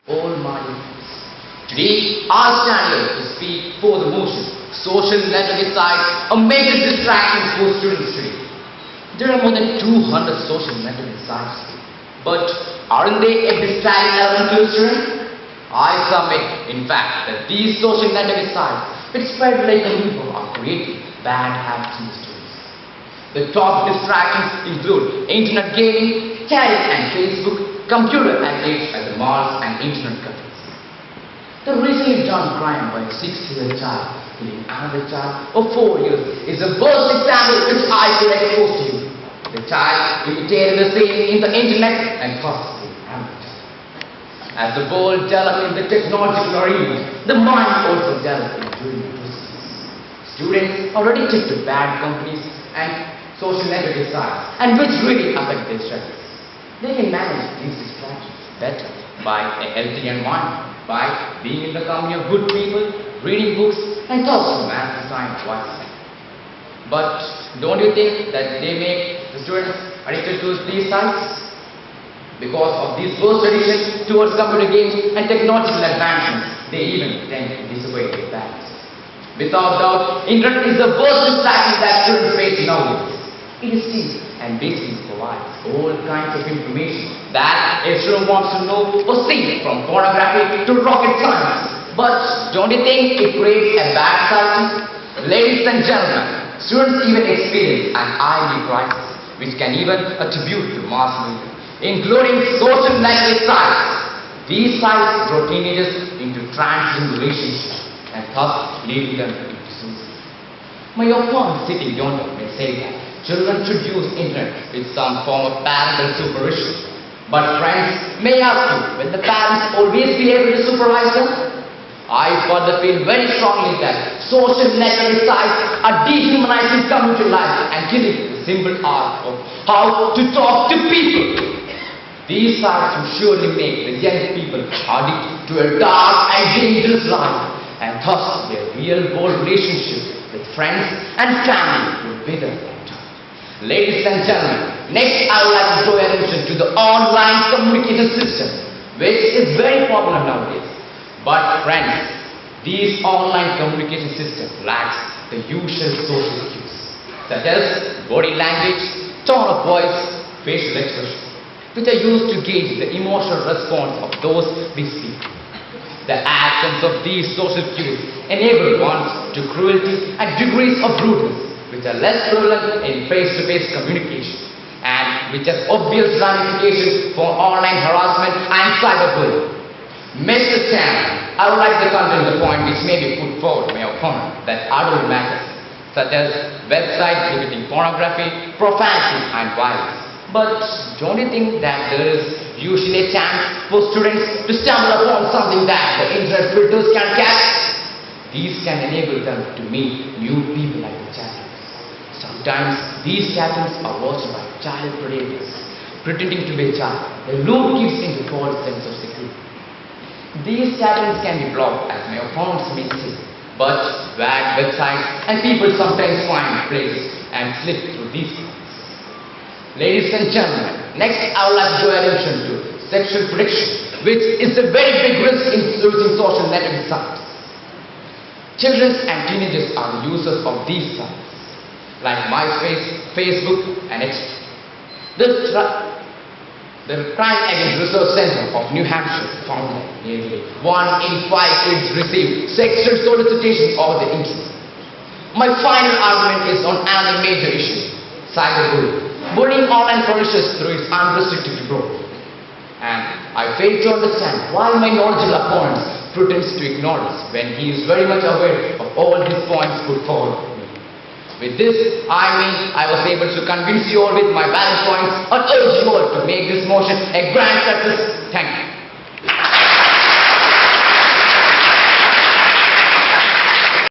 all my efforts. Today, I stand here to speak for the motion. Social network sites are major distractions for students today. There are more than 200 social network sites, but aren't they a distracting element to a student? I submit, in fact, that these social network sites, which spread like a river, are creating bad habits in the students. The top distractions include internet gaming, chatting and Facebook, computer antics at the malls and internet cafes. The recently done crime by a 6-year child killing another child of 4 years is the worst example which I could expose to you. The child imitated the scene in the internet and caused the amateur. As the world developed in the technological arena, the mind also developed during the process. Students already took to bad companies and social network sites, and which really affect their studies. They can manage these distractions better by a healthy environment, by being in the company of good people, reading books, and also managing time wisely. But don't you think that they make the students addicted to these sites? Because of these worst addiction towards computer games and technological advancements, they even tend to disobey their parents. Without doubt, internet is the worst distraction that students face nowadays. It is cheap and basically provides all kinds of information that a student wants to know or see, from pornography to rocket science. But don't you think it creates a bad cycle? Ladies and gentlemen, students even experience an identity crisis, which can even attribute to mass media, including social network sites. These sites draw teenagers into transgender relationships and thus leading them into suicide. My opponent sitting yonder may say that children should use internet with some form of parental supervision. But friends, may I ask you, will the parents always be able to supervise them? I further feel very strongly that social network sites are dehumanizing community life and killing the simple art of how to talk to people. These sites will surely make the young people addicted to a dark and dangerous life, and thus their real-world relationship with friends and family will wither. Ladies and gentlemen, next I would like to draw your attention to the online communication system, which is very popular nowadays. But friends, these online communication system lacks the usual social cues, such as body language, tone of voice, facial expression, which are used to gauge the emotional response of those we speak. The absence of these social cues enable one to cruelty and degrees of rudeness, which are less prevalent in face-to-face communication, and which has obvious ramifications for online harassment and cyberbullying. Mr. Chairman, I would like to continue the point which may be put forward by your opponent, that adult matters, such as websites depicting pornography, profanity, and violence. But don't you think that there is usually a chance for students to stumble upon something that the internet filters can catch? These can enable them to meet new people like the chat. Sometimes these chatings are watched by child predators, pretending to be a child. The lure gives into false sense of security. These chatings can be blocked, as my opponents may say, but bad websites and people sometimes find places and slip through these sites. Ladies and gentlemen, next I would like to draw your attention to sexual prediction, which is a very big risk in using social network sites. Children and teenagers are the users of these sites, like MySpace, Facebook, and etc. The Crime Against Research Center of New Hampshire found that nearly 1 in 5 kids receive sexual solicitations over the internet. My final argument is on another major issue, cyberbullying. Bullying online flourishes through its unrestricted growth. And I fail to understand why my knowledgeable opponent pretends to ignore this when he is very much aware of all these points put forward. With this, I was able to convince you all with my valid points and urge you all to make this motion a grand success. Thank you.